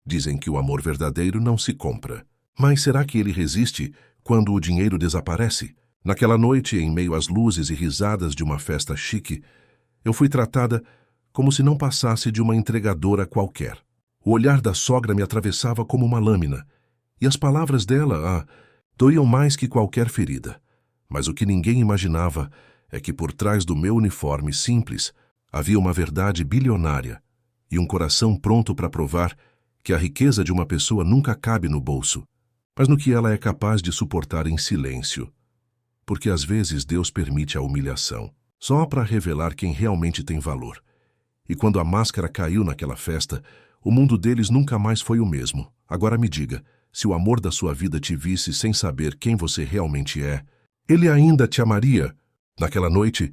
Dizem que o amor verdadeiro não se compra. Mas será que ele resiste quando o dinheiro desaparece? Naquela noite, em meio às luzes e risadas de uma festa chique, eu fui tratada como se não passasse de uma entregadora qualquer. O olhar da sogra me atravessava como uma lâmina, e as palavras dela, doíam mais que qualquer ferida. Mas o que ninguém imaginava é que por trás do meu uniforme simples havia uma verdade bilionária e um coração pronto para provar que a riqueza de uma pessoa nunca cabe no bolso, mas no que ela é capaz de suportar em silêncio. Porque às vezes Deus permite a humilhação, só para revelar quem realmente tem valor. E quando a máscara caiu naquela festa, o mundo deles nunca mais foi o mesmo. Agora me diga, se o amor da sua vida te visse sem saber quem você realmente é, ele ainda te amaria? Naquela noite,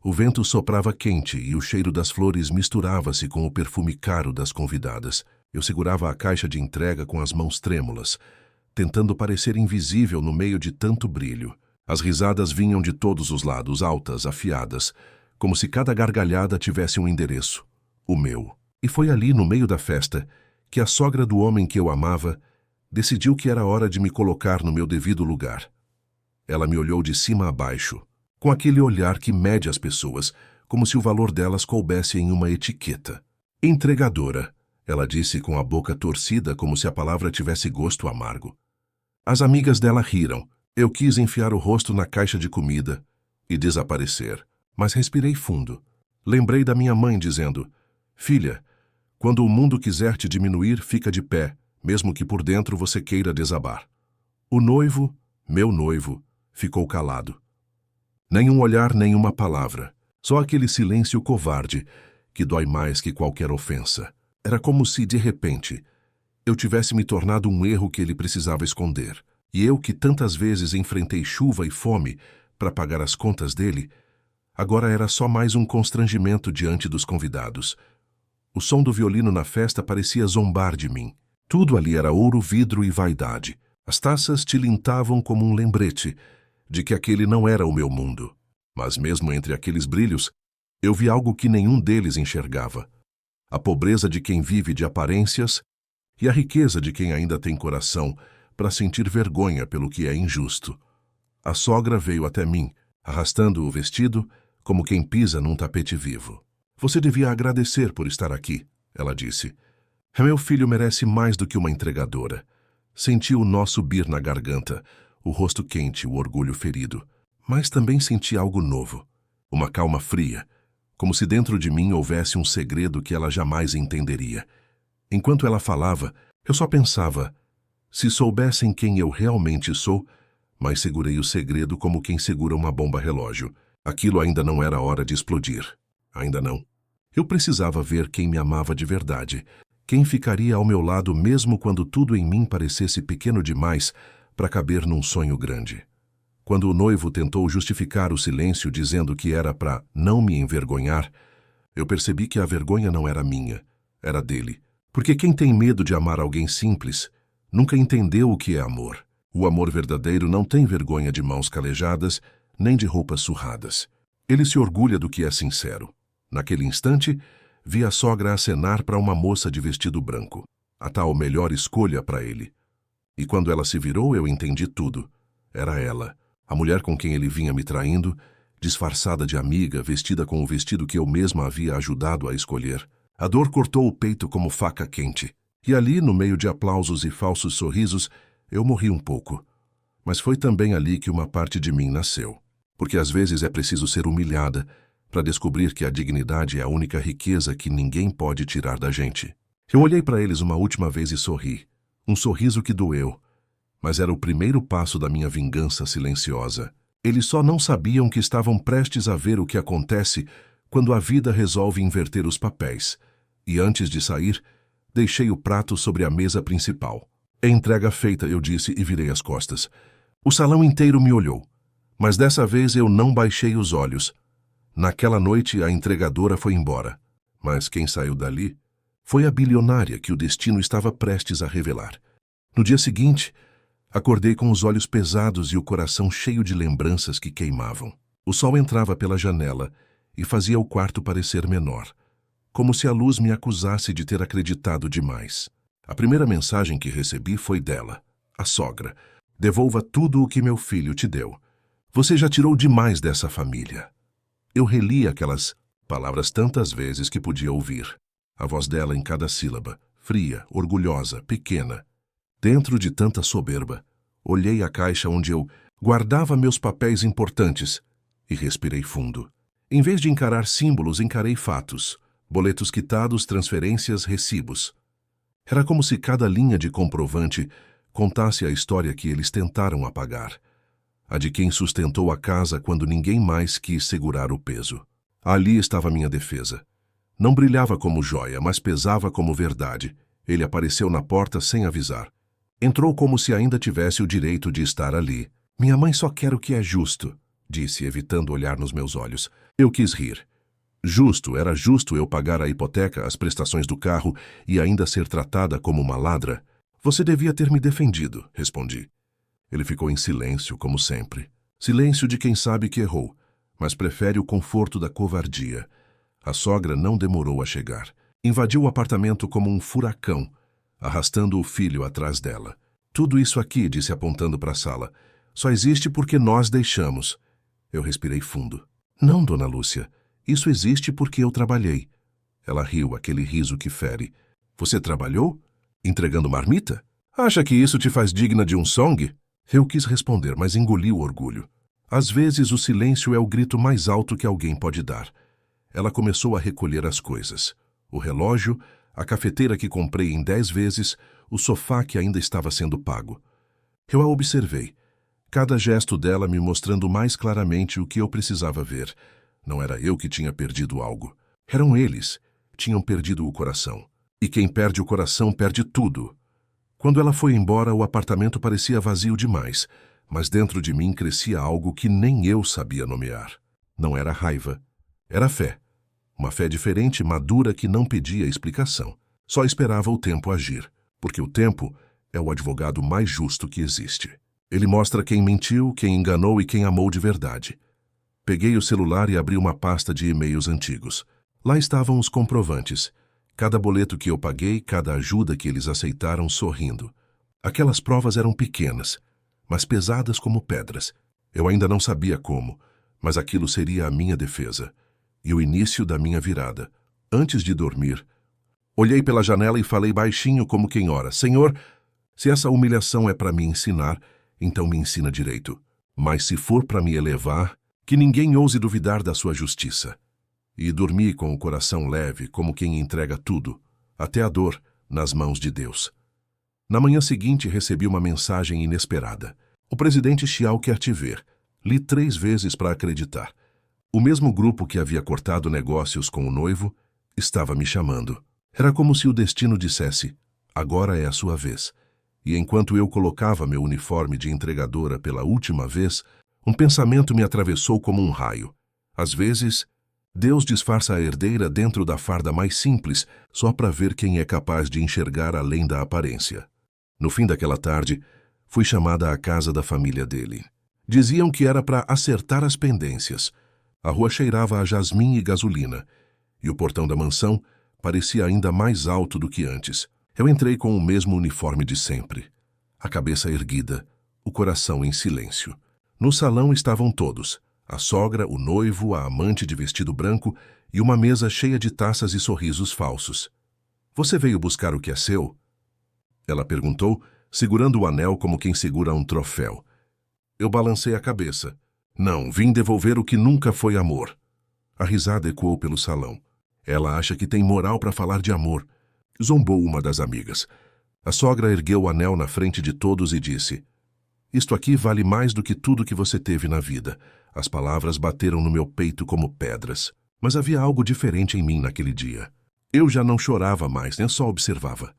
o vento soprava quente e o cheiro das flores misturava-se com o perfume caro das convidadas. Eu segurava a caixa de entrega com as mãos trêmulas, tentando parecer invisível no meio de tanto brilho. As risadas vinham de todos os lados, altas, afiadas, como se cada gargalhada tivesse um endereço, o meu. E foi ali, no meio da festa, que a sogra do homem que eu amava decidiu que era hora de me colocar no meu devido lugar. Ela me olhou de cima a baixo, com aquele olhar que mede as pessoas, como se o valor delas coubesse em uma etiqueta. Entregadora, ela disse com a boca torcida como se a palavra tivesse gosto amargo. As amigas dela riram. Eu quis enfiar o rosto na caixa de comida e desaparecer, mas respirei fundo. Lembrei da minha mãe dizendo, filha, quando o mundo quiser te diminuir, fica de pé, mesmo que por dentro você queira desabar. O noivo, meu noivo, ficou calado. Nenhum olhar, nenhuma palavra, só aquele silêncio covarde que dói mais que qualquer ofensa. Era como se, de repente, eu tivesse me tornado um erro que ele precisava esconder. E eu, que tantas vezes enfrentei chuva e fome para pagar as contas dele, agora era só mais um constrangimento diante dos convidados. O som do violino na festa parecia zombar de mim. Tudo ali era ouro, vidro e vaidade. As taças tilintavam como um lembrete de que aquele não era o meu mundo. Mas mesmo entre aqueles brilhos, eu vi algo que nenhum deles enxergava. A pobreza de quem vive de aparências e a riqueza de quem ainda tem coração para sentir vergonha pelo que é injusto. A sogra veio até mim, arrastando o vestido como quem pisa num tapete vivo. Você devia agradecer por estar aqui, ela disse. Meu filho merece mais do que uma entregadora. Senti o nó subir na garganta, o rosto quente, o orgulho ferido. Mas também senti algo novo, uma calma fria, como se dentro de mim houvesse um segredo que ela jamais entenderia. Enquanto ela falava, eu só pensava, se soubessem quem eu realmente sou, mas segurei o segredo como quem segura uma bomba relógio. Aquilo ainda não era hora de explodir. Ainda não. Eu precisava ver quem me amava de verdade, quem ficaria ao meu lado mesmo quando tudo em mim parecesse pequeno demais para caber num sonho grande. Quando o noivo tentou justificar o silêncio dizendo que era para não me envergonhar, eu percebi que a vergonha não era minha, era dele. Porque quem tem medo de amar alguém simples nunca entendeu o que é amor. O amor verdadeiro não tem vergonha de mãos calejadas, nem de roupas surradas. Ele se orgulha do que é sincero. Naquele instante, vi a sogra acenar para uma moça de vestido branco, a tal melhor escolha para ele. E quando ela se virou, eu entendi tudo. Era ela, a mulher com quem ele vinha me traindo, disfarçada de amiga, vestida com o vestido que eu mesma havia ajudado a escolher. A dor cortou o peito como faca quente. E ali, no meio de aplausos e falsos sorrisos, eu morri um pouco. Mas foi também ali que uma parte de mim nasceu. Porque às vezes é preciso ser humilhada para descobrir que a dignidade é a única riqueza que ninguém pode tirar da gente. Eu olhei para eles uma última vez e sorri. Um sorriso que doeu. Mas era o primeiro passo da minha vingança silenciosa. Eles só não sabiam que estavam prestes a ver o que acontece quando a vida resolve inverter os papéis. E antes de sair, deixei o prato sobre a mesa principal. Entrega feita, eu disse e virei as costas. O salão inteiro me olhou. Mas dessa vez eu não baixei os olhos. Naquela noite a entregadora foi embora. Mas quem saiu dali foi a bilionária que o destino estava prestes a revelar. No dia seguinte, acordei com os olhos pesados e o coração cheio de lembranças que queimavam. O sol entrava pela janela e fazia o quarto parecer menor, como se a luz me acusasse de ter acreditado demais. A primeira mensagem que recebi foi dela, a sogra. Devolva tudo o que meu filho te deu. Você já tirou demais dessa família. Eu reli aquelas palavras tantas vezes que podia ouvir. A voz dela em cada sílaba, fria, orgulhosa, pequena. Dentro de tanta soberba, olhei a caixa onde eu guardava meus papéis importantes e respirei fundo. Em vez de encarar símbolos, encarei fatos, boletos quitados, transferências, recibos. Era como se cada linha de comprovante contasse a história que eles tentaram apagar. A de quem sustentou a casa quando ninguém mais quis segurar o peso. Ali estava minha defesa. Não brilhava como joia, mas pesava como verdade. Ele apareceu na porta sem avisar. Entrou como se ainda tivesse o direito de estar ali. Minha mãe só quer o que é justo, disse, evitando olhar nos meus olhos. Eu quis rir. Era justo eu pagar a hipoteca, as prestações do carro e ainda ser tratada como uma ladra? Você devia ter me defendido, respondi. Ele ficou em silêncio, como sempre. Silêncio de quem sabe que errou, mas prefere o conforto da covardia. A sogra não demorou a chegar. Invadiu o apartamento como um furacão, arrastando o filho atrás dela. Tudo isso aqui, disse apontando para a sala, só existe porque nós deixamos. Eu respirei fundo. Não, dona Lúcia. Isso existe porque eu trabalhei. Ela riu, aquele riso que fere. Você trabalhou? Entregando marmita? Acha que isso te faz digna de um song? Eu quis responder, mas engoli o orgulho. Às vezes o silêncio é o grito mais alto que alguém pode dar. Ela começou a recolher as coisas. O relógio, a cafeteira que comprei em 10 vezes, o sofá que ainda estava sendo pago. Eu a observei. Cada gesto dela me mostrando mais claramente o que eu precisava ver. Não era eu que tinha perdido algo. Eram eles. Tinham perdido o coração. E quem perde o coração perde tudo. Quando ela foi embora, o apartamento parecia vazio demais, mas dentro de mim crescia algo que nem eu sabia nomear. Não era raiva. Era fé. Uma fé diferente, madura, que não pedia explicação. Só esperava o tempo agir, porque o tempo é o advogado mais justo que existe. Ele mostra quem mentiu, quem enganou e quem amou de verdade. Peguei o celular e abri uma pasta de e-mails antigos. Lá estavam os comprovantes. Cada boleto que eu paguei, cada ajuda que eles aceitaram sorrindo. Aquelas provas eram pequenas, mas pesadas como pedras. Eu ainda não sabia como, mas aquilo seria a minha defesa. E o início da minha virada. Antes de dormir, olhei pela janela e falei baixinho como quem ora. Senhor, se essa humilhação é para me ensinar, então me ensina direito. Mas se for para me elevar, que ninguém ouse duvidar da sua justiça. E dormi com o coração leve, como quem entrega tudo, até a dor, nas mãos de Deus. Na manhã seguinte recebi uma mensagem inesperada. O presidente Xiao quer te ver. Li 3 vezes para acreditar. O mesmo grupo que havia cortado negócios com o noivo estava me chamando. Era como se o destino dissesse, agora é a sua vez. E enquanto eu colocava meu uniforme de entregadora pela última vez, um pensamento me atravessou como um raio. Às vezes, Deus disfarça a herdeira dentro da farda mais simples, só para ver quem é capaz de enxergar além da aparência. No fim daquela tarde, fui chamada à casa da família dele. Diziam que era para acertar as pendências. A rua cheirava a jasmim e gasolina, e o portão da mansão parecia ainda mais alto do que antes. Eu entrei com o mesmo uniforme de sempre, a cabeça erguida, o coração em silêncio. No salão estavam todos. A sogra, o noivo, a amante de vestido branco e uma mesa cheia de taças e sorrisos falsos. Você veio buscar o que é seu? Ela perguntou, segurando o anel como quem segura um troféu. Eu balancei a cabeça. Não, vim devolver o que nunca foi amor. A risada ecoou pelo salão. Ela acha que tem moral para falar de amor. Zombou uma das amigas. A sogra ergueu o anel na frente de todos e disse, isto aqui vale mais do que tudo que você teve na vida. As palavras bateram no meu peito como pedras. Mas havia algo diferente em mim naquele dia. Eu já não chorava mais, nem só observava.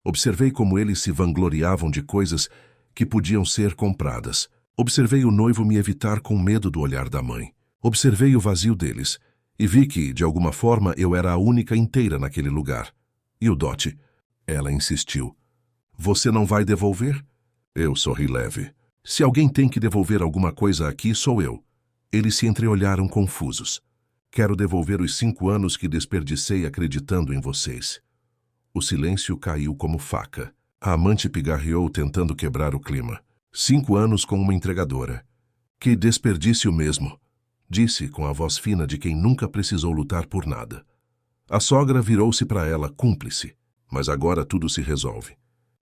Observei como eles se vangloriavam de coisas que podiam ser compradas. Observei o noivo me evitar com medo do olhar da mãe. Observei o vazio deles e vi que, de alguma forma, eu era a única inteira naquele lugar. E o dote? Ela insistiu. Você não vai devolver? Eu sorri leve. Se alguém tem que devolver alguma coisa aqui, sou eu. Eles se entreolharam confusos. Quero devolver os 5 anos que desperdicei acreditando em vocês. O silêncio caiu como faca. A amante pigarreou tentando quebrar o clima. 5 anos com uma entregadora. Que desperdício mesmo, disse com a voz fina de quem nunca precisou lutar por nada. A sogra virou-se para ela, cúmplice. Mas agora tudo se resolve.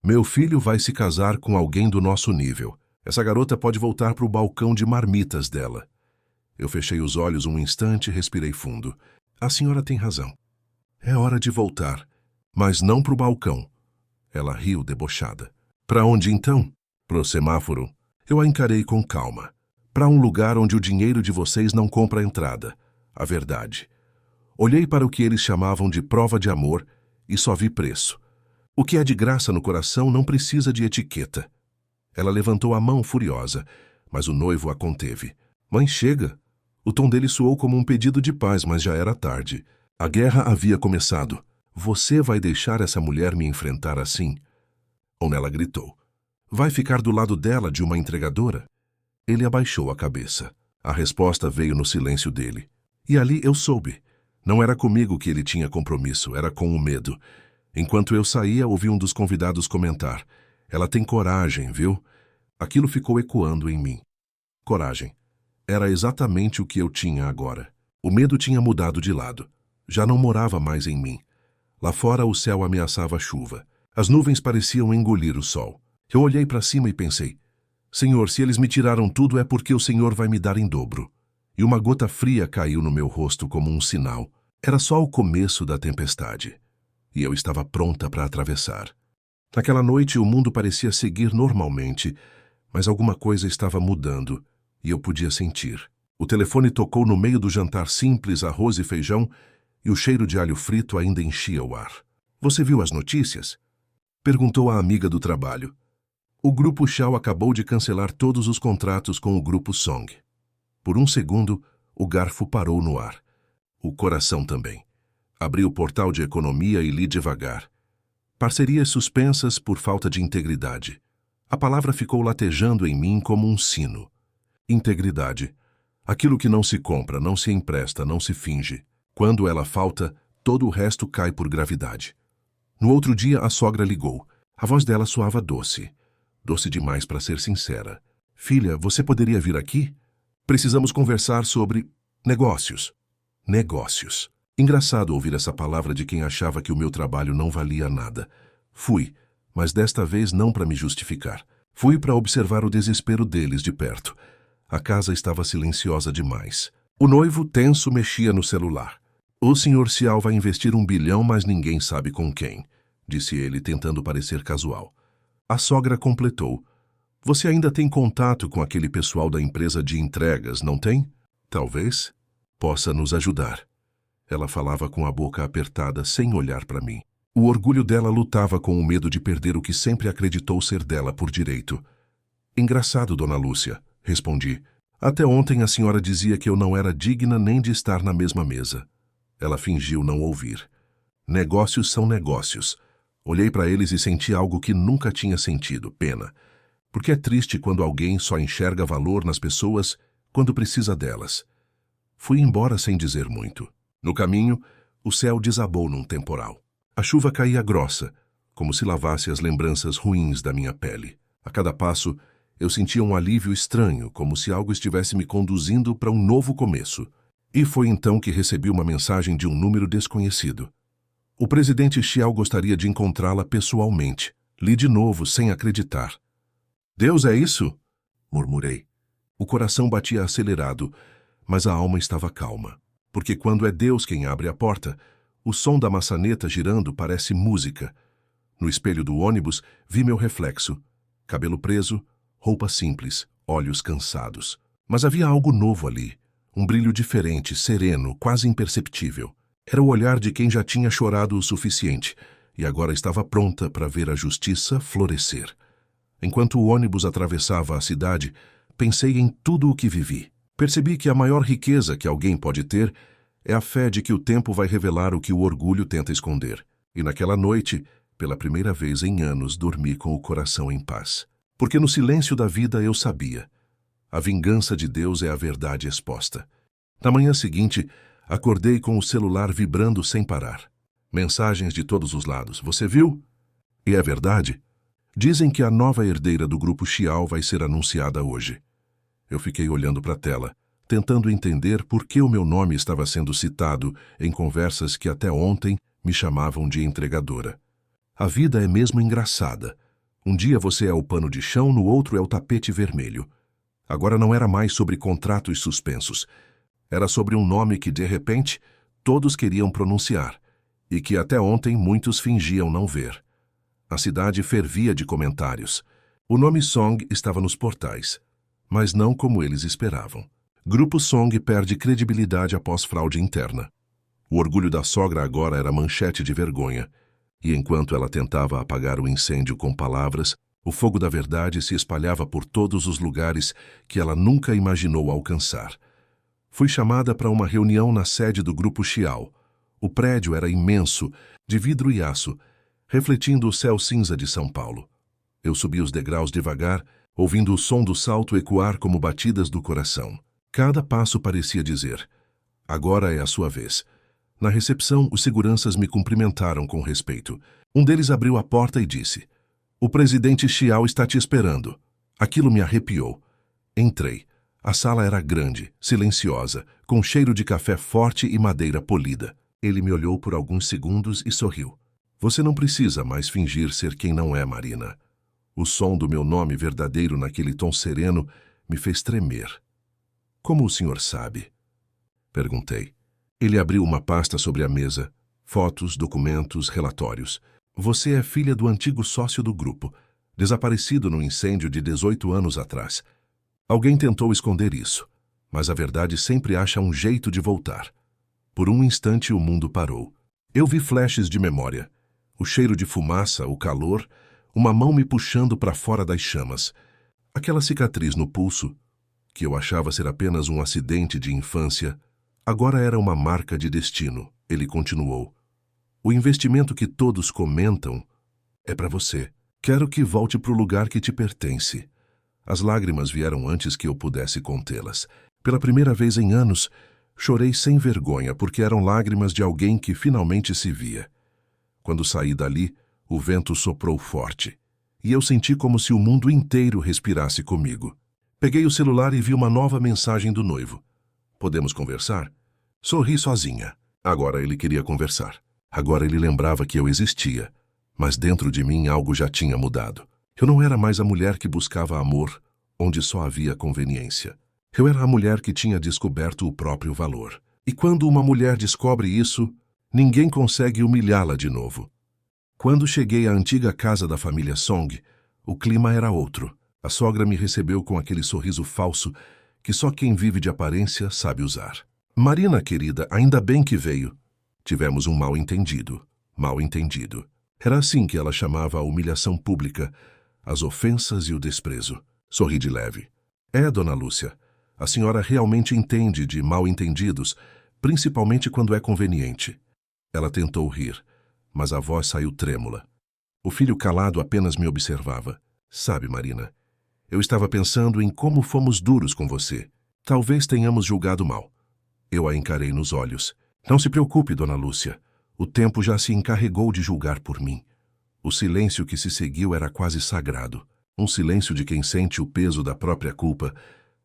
Meu filho vai se casar com alguém do nosso nível. Essa garota pode voltar para o balcão de marmitas dela. Eu fechei os olhos um instante e respirei fundo. A senhora tem razão. É hora de voltar, mas não para o balcão. Ela riu debochada. Para onde então? Pro semáforo. Eu a encarei com calma. Para um lugar onde o dinheiro de vocês não compra entrada. A verdade. Olhei para o que eles chamavam de prova de amor e só vi preço. O que é de graça no coração não precisa de etiqueta. Ela levantou a mão furiosa, mas o noivo a conteve. Mãe, chega. O tom dele soou como um pedido de paz, mas já era tarde. A guerra havia começado. Você vai deixar essa mulher me enfrentar assim? Onela gritou. Vai ficar do lado dela, de uma entregadora? Ele abaixou a cabeça. A resposta veio no silêncio dele. E ali eu soube. Não era comigo que ele tinha compromisso, era com o medo. Enquanto eu saía, ouvi um dos convidados comentar. Ela tem coragem, viu? Aquilo ficou ecoando em mim. Coragem. Era exatamente o que eu tinha agora. O medo tinha mudado de lado. Já não morava mais em mim. Lá fora o céu ameaçava chuva. As nuvens pareciam engolir o sol. Eu olhei para cima e pensei, Senhor, se eles me tiraram tudo é porque o Senhor vai me dar em dobro. E uma gota fria caiu no meu rosto como um sinal. Era só o começo da tempestade. E eu estava pronta para atravessar. Naquela noite o mundo parecia seguir normalmente, mas alguma coisa estava mudando, e eu podia sentir. O telefone tocou no meio do jantar simples, arroz e feijão, e o cheiro de alho frito ainda enchia o ar. Você viu as notícias? Perguntou a amiga do trabalho. O Grupo Shaw acabou de cancelar todos os contratos com o Grupo Song. Por um segundo, o garfo parou no ar. O coração também. Abri o portal de economia e li devagar. Parcerias suspensas por falta de integridade. A palavra ficou latejando em mim como um sino. Integridade. Aquilo que não se compra, não se empresta, não se finge. Quando ela falta, todo o resto cai por gravidade. No outro dia, a sogra ligou. A voz dela soava doce. Doce demais para ser sincera. Filha, você poderia vir aqui? Precisamos conversar sobre negócios. Negócios. Engraçado ouvir essa palavra de quem achava que o meu trabalho não valia nada. Fui, mas desta vez não para me justificar. Fui para observar o desespero deles de perto. A casa estava silenciosa demais. O noivo, tenso, mexia no celular. O Sr. Xiao vai investir 1 bilhão, mas ninguém sabe com quem, disse ele, tentando parecer casual. A sogra completou. Você ainda tem contato com aquele pessoal da empresa de entregas, não tem? Talvez possa nos ajudar. Ela falava com a boca apertada, sem olhar para mim. O orgulho dela lutava com o medo de perder o que sempre acreditou ser dela por direito. Engraçado, dona Lúcia, respondi. Até ontem a senhora dizia que eu não era digna nem de estar na mesma mesa. Ela fingiu não ouvir. Negócios são negócios. Olhei para eles e senti algo que nunca tinha sentido, pena. Porque é triste quando alguém só enxerga valor nas pessoas quando precisa delas. Fui embora sem dizer muito. No caminho, o céu desabou num temporal. A chuva caía grossa, como se lavasse as lembranças ruins da minha pele. A cada passo, eu sentia um alívio estranho, como se algo estivesse me conduzindo para um novo começo. E foi então que recebi uma mensagem de um número desconhecido. O presidente Xiao gostaria de encontrá-la pessoalmente. Li de novo, sem acreditar. Deus, é isso? Murmurei. O coração batia acelerado, mas a alma estava calma. Porque quando é Deus quem abre a porta, o som da maçaneta girando parece música. No espelho do ônibus, vi meu reflexo. Cabelo preso, roupa simples, olhos cansados. Mas havia algo novo ali. Um brilho diferente, sereno, quase imperceptível. Era o olhar de quem já tinha chorado o suficiente e agora estava pronta para ver a justiça florescer. Enquanto o ônibus atravessava a cidade, pensei em tudo o que vivi. Percebi que a maior riqueza que alguém pode ter é a fé de que o tempo vai revelar o que o orgulho tenta esconder. E naquela noite, pela primeira vez em anos, dormi com o coração em paz. Porque no silêncio da vida eu sabia. A vingança de Deus é a verdade exposta. Na manhã seguinte, acordei com o celular vibrando sem parar. Mensagens de todos os lados. Você viu? E é verdade? Dizem que a nova herdeira do grupo Xiao vai ser anunciada hoje. Eu fiquei olhando para a tela, tentando entender por que o meu nome estava sendo citado em conversas que até ontem me chamavam de entregadora. A vida é mesmo engraçada. Um dia você é o pano de chão, no outro é o tapete vermelho. Agora não era mais sobre contratos suspensos. Era sobre um nome que, de repente, todos queriam pronunciar, e que até ontem muitos fingiam não ver. A cidade fervia de comentários. O nome Song estava nos portais, mas não como eles esperavam. Grupo Song perde credibilidade após fraude interna. O orgulho da sogra agora era manchete de vergonha, e enquanto ela tentava apagar o incêndio com palavras, o fogo da verdade se espalhava por todos os lugares que ela nunca imaginou alcançar. Fui chamada para uma reunião na sede do Grupo Xiao. O prédio era imenso, de vidro e aço, refletindo o céu cinza de São Paulo. Eu subi os degraus devagar, ouvindo o som do salto ecoar como batidas do coração. Cada passo parecia dizer: agora é a sua vez. Na recepção, os seguranças me cumprimentaram com respeito. Um deles abriu a porta e disse: o presidente Xiao está te esperando. Aquilo me arrepiou. Entrei. A sala era grande, silenciosa, com cheiro de café forte e madeira polida. Ele me olhou por alguns segundos e sorriu. Você não precisa mais fingir ser quem não é, Marina. O som do meu nome verdadeiro naquele tom sereno me fez tremer. Como o senhor sabe? Perguntei. Ele abriu uma pasta sobre a mesa. Fotos, documentos, relatórios. Você é filha do antigo sócio do grupo, desaparecido no incêndio de 18 anos atrás. Alguém tentou esconder isso, mas a verdade sempre acha um jeito de voltar. Por um instante o mundo parou. Eu vi flashes de memória. O cheiro de fumaça, o calor, uma mão me puxando para fora das chamas. Aquela cicatriz no pulso, que eu achava ser apenas um acidente de infância, agora era uma marca de destino. Ele continuou. O investimento que todos comentam é para você. Quero que volte para o lugar que te pertence. As lágrimas vieram antes que eu pudesse contê-las. Pela primeira vez em anos, chorei sem vergonha, porque eram lágrimas de alguém que finalmente se via. Quando saí dali, o vento soprou forte, e eu senti como se o mundo inteiro respirasse comigo. Peguei o celular e vi uma nova mensagem do noivo. Podemos conversar? Sorri sozinha. Agora ele queria conversar. Agora ele lembrava que eu existia, mas dentro de mim algo já tinha mudado. Eu não era mais a mulher que buscava amor, onde só havia conveniência. Eu era a mulher que tinha descoberto o próprio valor. E quando uma mulher descobre isso, ninguém consegue humilhá-la de novo. Quando cheguei à antiga casa da família Song, o clima era outro. A sogra me recebeu com aquele sorriso falso que só quem vive de aparência sabe usar. Marina, querida, ainda bem que veio. Tivemos um mal-entendido. Mal-entendido. Era assim que ela chamava a humilhação pública, as ofensas e o desprezo. Sorri de leve. É, dona Lúcia, a senhora realmente entende de mal-entendidos, principalmente quando é conveniente. Ela tentou rir, mas a voz saiu trêmula. O filho calado apenas me observava. Sabe, Marina, eu estava pensando em como fomos duros com você. Talvez tenhamos julgado mal. Eu a encarei nos olhos. Não se preocupe, dona Lúcia. O tempo já se encarregou de julgar por mim. O silêncio que se seguiu era quase sagrado. Um silêncio de quem sente o peso da própria culpa,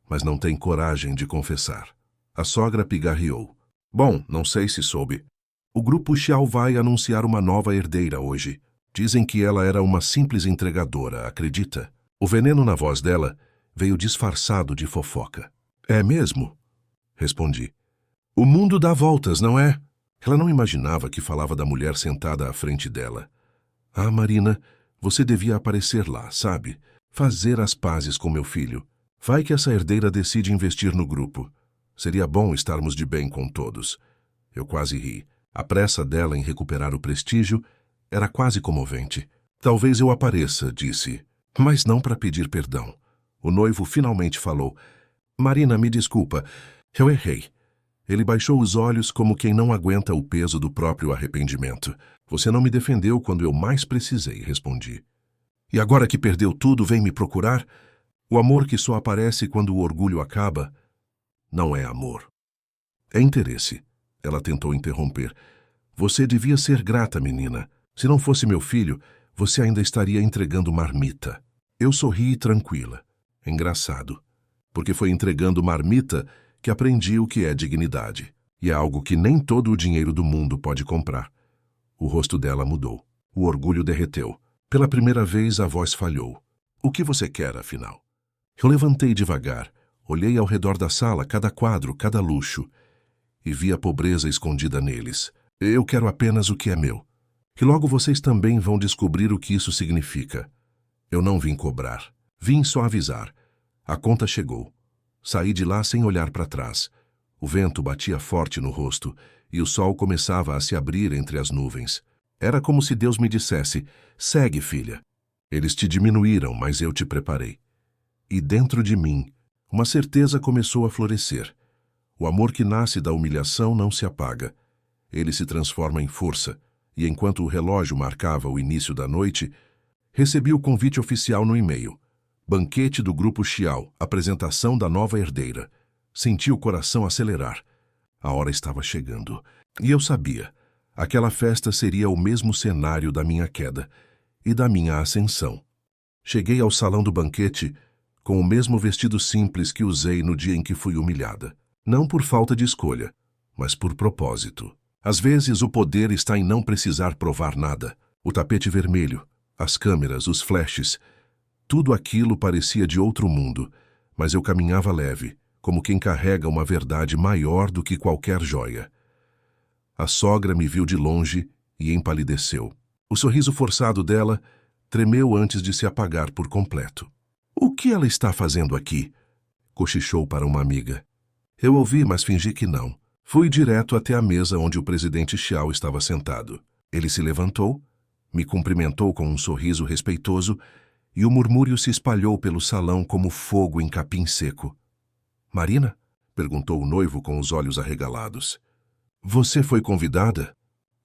mas não tem coragem de confessar. A sogra pigarreou. Bom, não sei se soube. O grupo Xiao vai anunciar uma nova herdeira hoje. Dizem que ela era uma simples entregadora, acredita? O veneno na voz dela veio disfarçado de fofoca. É mesmo? Respondi. O mundo dá voltas, não é? Ela não imaginava que falava da mulher sentada à frente dela. Ah, Marina, você devia aparecer lá, sabe? Fazer as pazes com meu filho. Vai que essa herdeira decide investir no grupo. Seria bom estarmos de bem com todos. Eu quase ri. A pressa dela em recuperar o prestígio era quase comovente. Talvez eu apareça, disse, mas não para pedir perdão. O noivo finalmente falou. Marina, me desculpa, eu errei. Ele baixou os olhos como quem não aguenta o peso do próprio arrependimento. Você não me defendeu quando eu mais precisei, respondi. E agora que perdeu tudo, vem me procurar? O amor que só aparece quando o orgulho acaba não é amor. É interesse. Ela tentou interromper. Você devia ser grata, menina. Se não fosse meu filho, você ainda estaria entregando marmita. Eu sorri tranquila. Engraçado, porque foi entregando marmita que aprendi o que é dignidade. E é algo que nem todo o dinheiro do mundo pode comprar. O rosto dela mudou. O orgulho derreteu. Pela primeira vez, a voz falhou. O que você quer, afinal? Eu levantei devagar, olhei ao redor da sala, cada quadro, cada luxo, e vi a pobreza escondida neles. Eu quero apenas o que é meu. E logo vocês também vão descobrir o que isso significa. Eu não vim cobrar. Vim só avisar. A conta chegou. Saí de lá sem olhar para trás. O vento batia forte no rosto e o sol começava a se abrir entre as nuvens. Era como se Deus me dissesse: segue, filha. Eles te diminuíram, mas eu te preparei. E dentro de mim, uma certeza começou a florescer. O amor que nasce da humilhação não se apaga. Ele se transforma em força, e enquanto o relógio marcava o início da noite, recebi o convite oficial no e-mail. Banquete do Grupo Xiao, apresentação da nova herdeira. Senti o coração acelerar. A hora estava chegando. E eu sabia. Aquela festa seria o mesmo cenário da minha queda e da minha ascensão. Cheguei ao salão do banquete com o mesmo vestido simples que usei no dia em que fui humilhada. Não por falta de escolha, mas por propósito. Às vezes o poder está em não precisar provar nada. O tapete vermelho, as câmeras, os flashes, tudo aquilo parecia de outro mundo, mas eu caminhava leve, como quem carrega uma verdade maior do que qualquer joia. A sogra me viu de longe e empalideceu. O sorriso forçado dela tremeu antes de se apagar por completo. O que ela está fazendo aqui? Cochichou para uma amiga. Eu ouvi, mas fingi que não. Fui direto até a mesa onde o presidente Xiao estava sentado. Ele se levantou, me cumprimentou com um sorriso respeitoso e o murmúrio se espalhou pelo salão como fogo em capim seco. Marina? Perguntou o noivo com os olhos arregalados. Você foi convidada?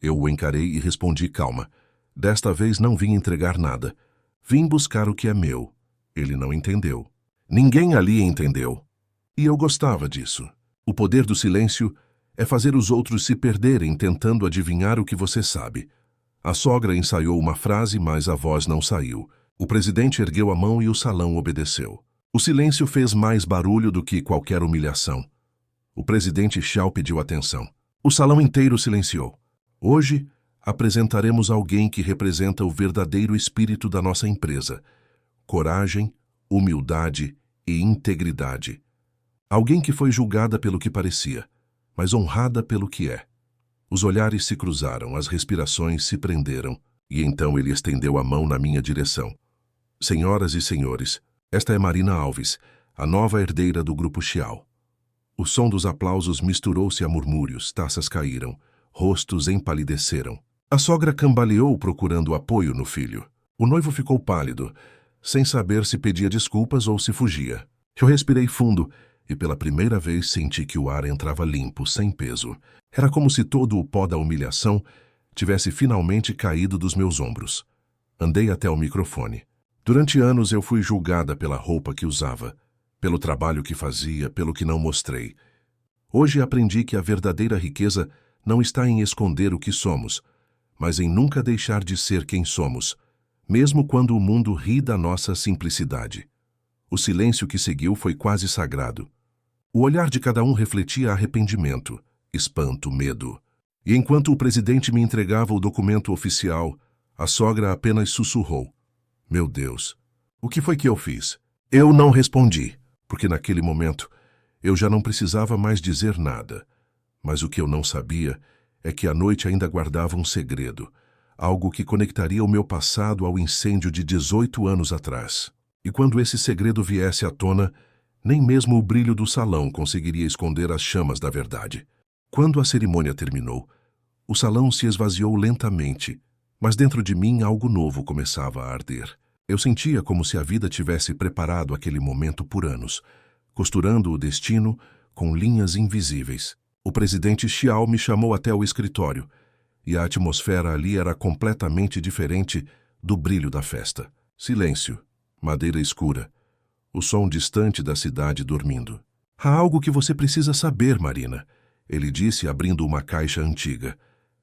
Eu o encarei e respondi calma. Desta vez não vim entregar nada. Vim buscar o que é meu. Ele não entendeu. Ninguém ali entendeu. E eu gostava disso. O poder do silêncio é fazer os outros se perderem tentando adivinhar o que você sabe. A sogra ensaiou uma frase, mas a voz não saiu. O presidente ergueu a mão e o salão obedeceu. O silêncio fez mais barulho do que qualquer humilhação. O presidente Xiao pediu atenção. O salão inteiro silenciou. Hoje, apresentaremos alguém que representa o verdadeiro espírito da nossa empresa. Coragem, humildade e integridade. Alguém que foi julgada pelo que parecia, mas honrada pelo que é. Os olhares se cruzaram, as respirações se prenderam, e então ele estendeu a mão na minha direção. Senhoras e senhores, esta é Marina Alves, a nova herdeira do Grupo Xiao. O som dos aplausos misturou-se a murmúrios, taças caíram, rostos empalideceram. A sogra cambaleou procurando apoio no filho. O noivo ficou pálido, sem saber se pedia desculpas ou se fugia. Eu respirei fundo e pela primeira vez senti que o ar entrava limpo, sem peso. Era como se todo o pó da humilhação tivesse finalmente caído dos meus ombros. Andei até o microfone. Durante anos eu fui julgada pela roupa que usava, pelo trabalho que fazia, pelo que não mostrei. Hoje aprendi que a verdadeira riqueza não está em esconder o que somos, mas em nunca deixar de ser quem somos, mesmo quando o mundo ri da nossa simplicidade. O silêncio que seguiu foi quase sagrado. O olhar de cada um refletia arrependimento, espanto, medo. E enquanto o presidente me entregava o documento oficial, a sogra apenas sussurrou. Meu Deus, o que foi que eu fiz? Eu não respondi, porque naquele momento eu já não precisava mais dizer nada. Mas o que eu não sabia é que a noite ainda guardava um segredo, algo que conectaria o meu passado ao incêndio de 18 anos atrás. E quando esse segredo viesse à tona, nem mesmo o brilho do salão conseguiria esconder as chamas da verdade. Quando a cerimônia terminou, o salão se esvaziou lentamente, mas dentro de mim algo novo começava a arder. Eu sentia como se a vida tivesse preparado aquele momento por anos, costurando o destino com linhas invisíveis. O presidente Xiao me chamou até o escritório, e a atmosfera ali era completamente diferente do brilho da festa. Silêncio, madeira escura, o som distante da cidade dormindo. Há algo que você precisa saber, Marina, ele disse abrindo uma caixa antiga.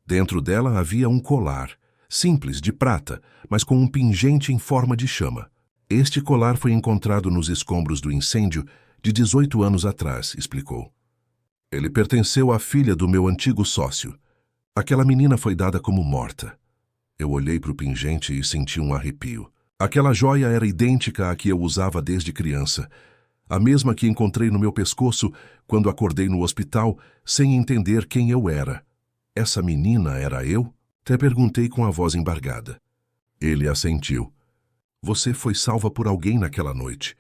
Dentro dela havia um colar, simples, de prata, mas com um pingente em forma de chama. Este colar foi encontrado nos escombros do incêndio de 18 anos atrás, explicou. Ele pertenceu à filha do meu antigo sócio. Aquela menina foi dada como morta. Eu olhei para o pingente e senti um arrepio. Aquela joia era idêntica à que eu usava desde criança, a mesma que encontrei no meu pescoço quando acordei no hospital sem entender quem eu era. Essa menina era eu? Até perguntei com a voz embargada. Ele assentiu. Você foi salva por alguém naquela noite.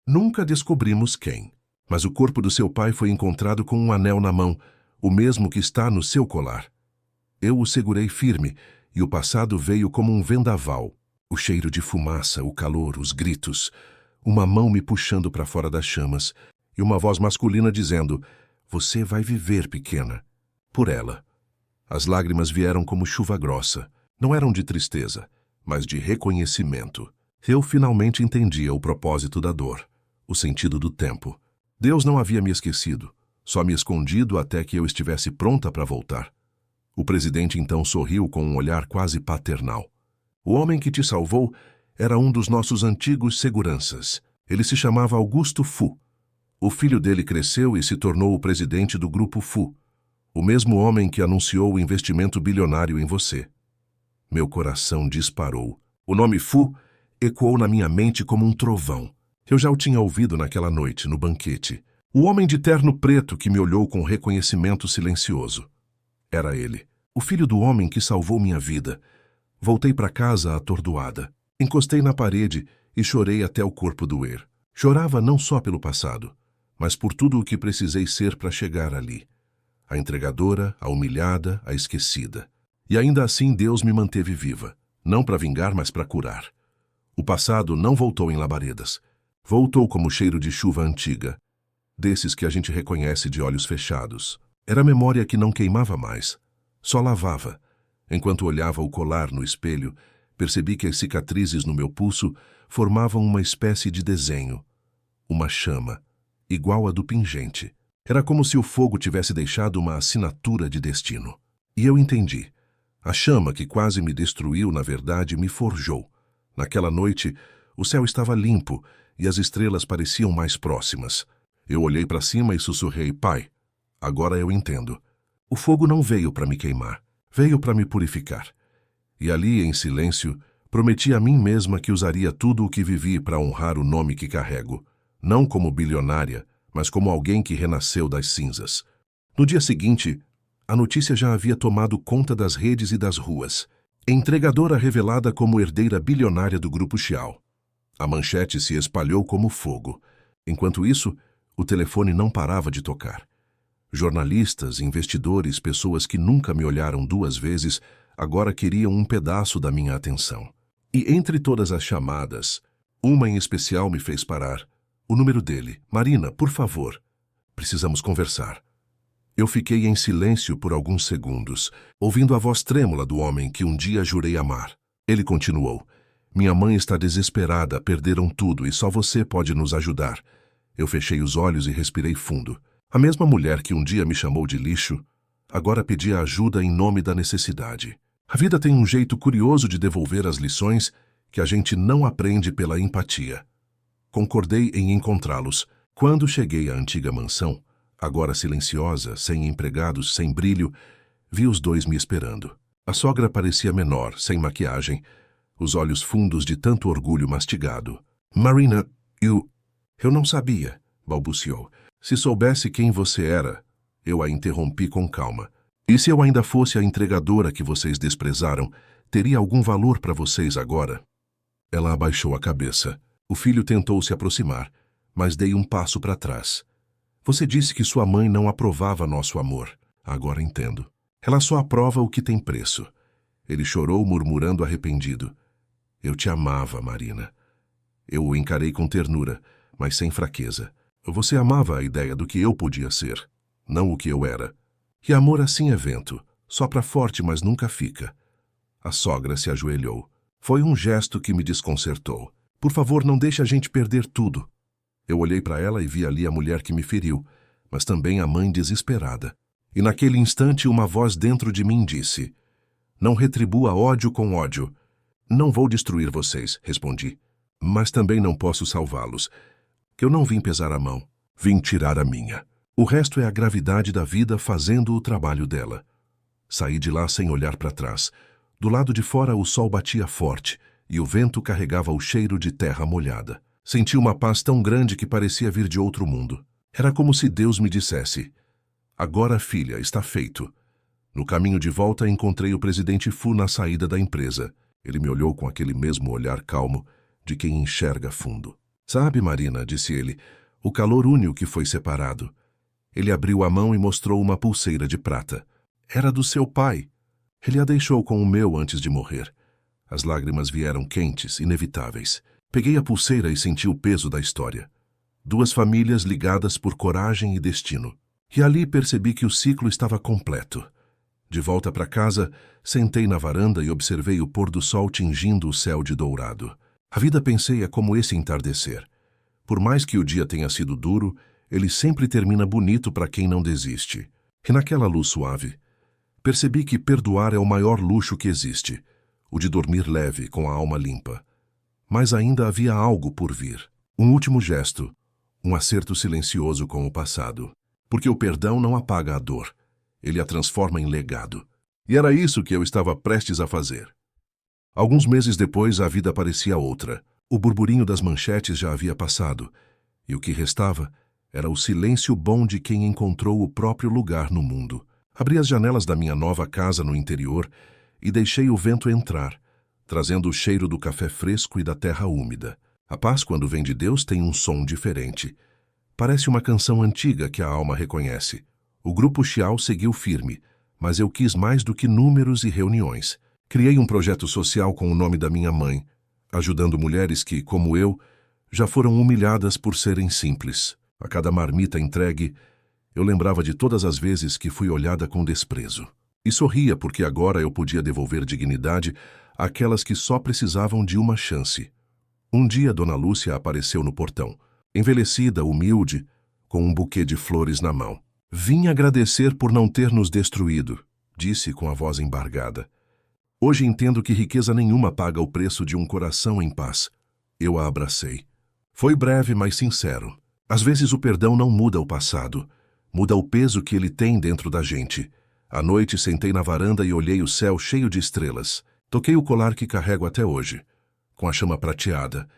Nunca descobrimos quem, mas o corpo do seu pai foi encontrado com um anel na mão, o mesmo que está no seu colar. Eu o segurei firme e o passado veio como um vendaval. O cheiro de fumaça, o calor, os gritos, uma mão me puxando para fora das chamas e uma voz masculina dizendo: "Você vai viver, pequena." Por ela. As lágrimas vieram como chuva grossa. Não eram de tristeza, mas de reconhecimento. Eu finalmente entendia o propósito da dor, o sentido do tempo. Deus não havia me esquecido, só me escondido até que eu estivesse pronta para voltar. O presidente então sorriu com um olhar quase paternal. O homem que te salvou era um dos nossos antigos seguranças. Ele se chamava Augusto Fu. O filho dele cresceu e se tornou o presidente do Grupo Fu, o mesmo homem que anunciou o investimento bilionário em você. Meu coração disparou. O nome Fu ecoou na minha mente como um trovão. Eu já o tinha ouvido naquela noite, no banquete. O homem de terno preto que me olhou com reconhecimento silencioso. Era ele, o filho do homem que salvou minha vida. Voltei para casa atordoada. Encostei na parede e chorei até o corpo doer. Chorava não só pelo passado, mas por tudo o que precisei ser para chegar ali. A entregadora, a humilhada, a esquecida. E ainda assim Deus me manteve viva. Não para vingar, mas para curar. O passado não voltou em labaredas. Voltou como cheiro de chuva antiga, desses que a gente reconhece de olhos fechados. Era a memória que não queimava mais, só lavava. Enquanto olhava o colar no espelho, percebi que as cicatrizes no meu pulso formavam uma espécie de desenho, uma chama, igual à do pingente. Era como se o fogo tivesse deixado uma assinatura de destino. E eu entendi. A chama que quase me destruiu, na verdade, me forjou. Naquela noite, o céu estava limpo e as estrelas pareciam mais próximas. Eu olhei para cima e sussurrei: "Pai, agora eu entendo. O fogo não veio para me queimar, veio para me purificar." E ali, em silêncio, prometi a mim mesma que usaria tudo o que vivi para honrar o nome que carrego, não como bilionária, mas como alguém que renasceu das cinzas. No dia seguinte, a notícia já havia tomado conta das redes e das ruas. Entregadora revelada como herdeira bilionária do Grupo Xiao. A manchete se espalhou como fogo. Enquanto isso, o telefone não parava de tocar. Jornalistas, investidores, pessoas que nunca me olharam duas vezes, agora queriam um pedaço da minha atenção. E entre todas as chamadas, uma em especial me fez parar. O número dele. "Marina, por favor, precisamos conversar." Eu fiquei em silêncio por alguns segundos, ouvindo a voz trêmula do homem que um dia jurei amar. Ele continuou: "Minha mãe está desesperada, perderam tudo e só você pode nos ajudar." Eu fechei os olhos e respirei fundo. A mesma mulher que um dia me chamou de lixo, agora pedia ajuda em nome da necessidade. A vida tem um jeito curioso de devolver as lições que a gente não aprende pela empatia. Concordei em encontrá-los. Quando cheguei à antiga mansão, agora silenciosa, sem empregados, sem brilho, vi os dois me esperando. A sogra parecia menor, sem maquiagem, os olhos fundos de tanto orgulho mastigado. "Marina, eu não sabia", balbuciou. "Se soubesse quem você era..." Eu a interrompi com calma. "E se eu ainda fosse a entregadora que vocês desprezaram, teria algum valor para vocês agora?" Ela abaixou a cabeça. O filho tentou se aproximar, mas dei um passo para trás. "Você disse que sua mãe não aprovava nosso amor. Agora entendo. Ela só aprova o que tem preço." Ele chorou, murmurando arrependido. "Eu te amava, Marina." Eu o encarei com ternura, mas sem fraqueza. "Você amava a ideia do que eu podia ser, não o que eu era. E amor assim é vento, sopra forte, mas nunca fica." A sogra se ajoelhou. Foi um gesto que me desconcertou. "Por favor, não deixe a gente perder tudo." Eu olhei para ela e vi ali a mulher que me feriu, mas também a mãe desesperada. E naquele instante uma voz dentro de mim disse: Não retribua ódio com ódio. Não vou destruir vocês, respondi. Mas também não posso salvá-los. Que eu não vim pesar a mão, vim tirar a minha. O resto é a gravidade da vida fazendo o trabalho dela. Saí de lá sem olhar para trás. Do lado de fora o sol batia forte e o vento carregava o cheiro de terra molhada. Senti uma paz tão grande que parecia vir de outro mundo. Era como se Deus me dissesse: Agora, filha, está feito. No caminho de volta encontrei o presidente Fu na saída da empresa. Ele me olhou com aquele mesmo olhar calmo de quem enxerga fundo. Sabe, Marina, disse ele, o calor une o que foi separado. Ele abriu a mão e mostrou uma pulseira de prata. Era do seu pai. Ele a deixou com o meu antes de morrer. As lágrimas vieram quentes, inevitáveis. Peguei a pulseira e senti o peso da história. 2 famílias ligadas por coragem e destino. E ali percebi que o ciclo estava completo. De volta para casa, sentei na varanda e observei o pôr do sol tingindo o céu de dourado. A vida, pensei, é como esse entardecer. Por mais que o dia tenha sido duro, ele sempre termina bonito para quem não desiste. E naquela luz suave, percebi que perdoar é o maior luxo que existe, o de dormir leve, com a alma limpa. Mas ainda havia algo por vir. Um último gesto, um acerto silencioso com o passado. Porque o perdão não apaga a dor. Ele a transforma em legado. E era isso que eu estava prestes a fazer. Alguns meses depois, a vida parecia outra. O burburinho das manchetes já havia passado, e o que restava era o silêncio bom de quem encontrou o próprio lugar no mundo. Abri as janelas da minha nova casa no interior e deixei o vento entrar, trazendo o cheiro do café fresco e da terra úmida. A paz, quando vem de Deus, tem um som diferente. Parece uma canção antiga que a alma reconhece. O grupo Xiao seguiu firme, mas eu quis mais do que números e reuniões. Criei um projeto social com o nome da minha mãe, ajudando mulheres que, como eu, já foram humilhadas por serem simples. A cada marmita entregue, eu lembrava de todas as vezes que fui olhada com desprezo. E sorria porque agora eu podia devolver dignidade àquelas que só precisavam de uma chance. Um dia Dona Lúcia apareceu no portão, envelhecida, humilde, com um buquê de flores na mão. Vim agradecer por não ter nos destruído, disse com a voz embargada. Hoje entendo que riqueza nenhuma paga o preço de um coração em paz. Eu a abracei. Foi breve, mas sincero. Às vezes o perdão não muda o passado, muda o peso que ele tem dentro da gente. À noite sentei na varanda e olhei o céu cheio de estrelas. Toquei o colar que carrego até hoje, com a chama prateada,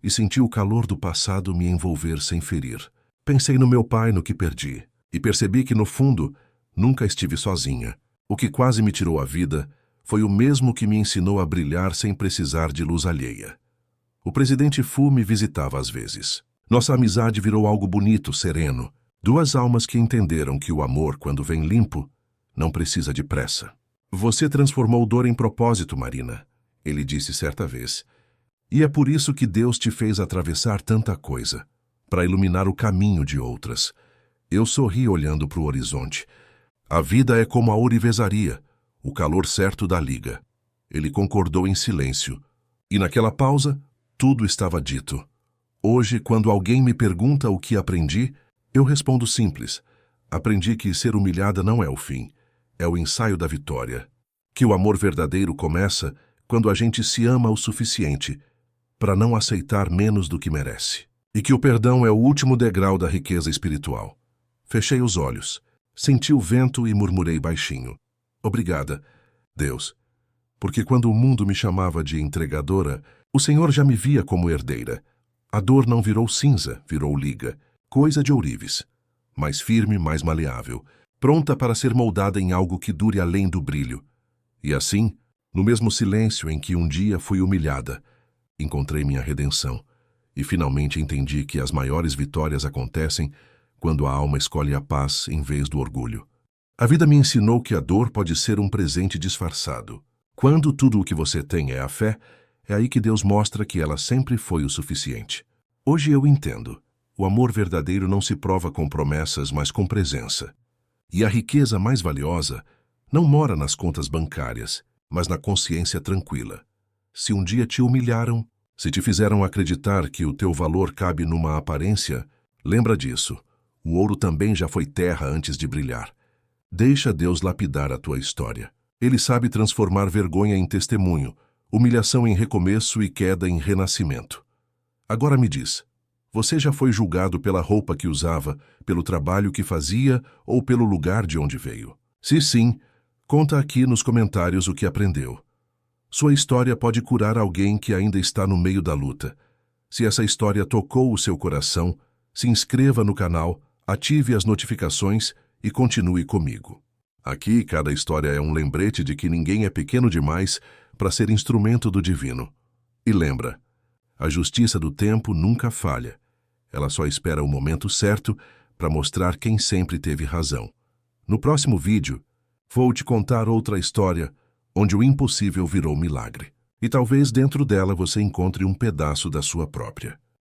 e senti o calor do passado me envolver sem ferir. Pensei no meu pai, no que perdi, e percebi que, no fundo, nunca estive sozinha. O que quase me tirou a vida foi o mesmo que me ensinou a brilhar sem precisar de luz alheia. O presidente Fu me visitava às vezes. Nossa amizade virou algo bonito, sereno. 2 almas que entenderam que o amor, quando vem limpo, não precisa de pressa. Você transformou dor em propósito, Marina, ele disse certa vez. E é por isso que Deus te fez atravessar tanta coisa, para iluminar o caminho de outras. Eu sorri olhando para o horizonte. A vida é como a ourivesaria, o calor certo da liga. Ele concordou em silêncio. E naquela pausa, tudo estava dito. Hoje, quando alguém me pergunta o que aprendi, eu respondo simples. Aprendi que ser humilhada não é o fim, é o ensaio da vitória. Que o amor verdadeiro começa quando a gente se ama o suficiente para não aceitar menos do que merece. E que o perdão é o último degrau da riqueza espiritual. Fechei os olhos, senti o vento e murmurei baixinho. Obrigada, Deus, porque quando o mundo me chamava de entregadora, o Senhor já me via como herdeira. A dor não virou cinza, virou liga, coisa de ourives, mais firme, mais maleável, pronta para ser moldada em algo que dure além do brilho. E assim, no mesmo silêncio em que um dia fui humilhada, encontrei minha redenção e finalmente entendi que as maiores vitórias acontecem quando a alma escolhe a paz em vez do orgulho. A vida me ensinou que a dor pode ser um presente disfarçado. Quando tudo o que você tem é a fé, é aí que Deus mostra que ela sempre foi o suficiente. Hoje eu entendo. O amor verdadeiro não se prova com promessas, mas com presença. E a riqueza mais valiosa não mora nas contas bancárias, mas na consciência tranquila. Se um dia te humilharam, se te fizeram acreditar que o teu valor cabe numa aparência, lembra disso. O ouro também já foi terra antes de brilhar. Deixa Deus lapidar a tua história. Ele sabe transformar vergonha em testemunho, humilhação em recomeço e queda em renascimento. Agora me diz, você já foi julgado pela roupa que usava, pelo trabalho que fazia ou pelo lugar de onde veio? Se sim, conta aqui nos comentários o que aprendeu. Sua história pode curar alguém que ainda está no meio da luta. Se essa história tocou o seu coração, se inscreva no canal, ative as notificações e continue comigo. Aqui, cada história é um lembrete de que ninguém é pequeno demais para ser instrumento do divino. E lembra, a justiça do tempo nunca falha. Ela só espera o momento certo para mostrar quem sempre teve razão. No próximo vídeo, vou te contar outra história onde o impossível virou milagre. E talvez dentro dela você encontre um pedaço da sua própria.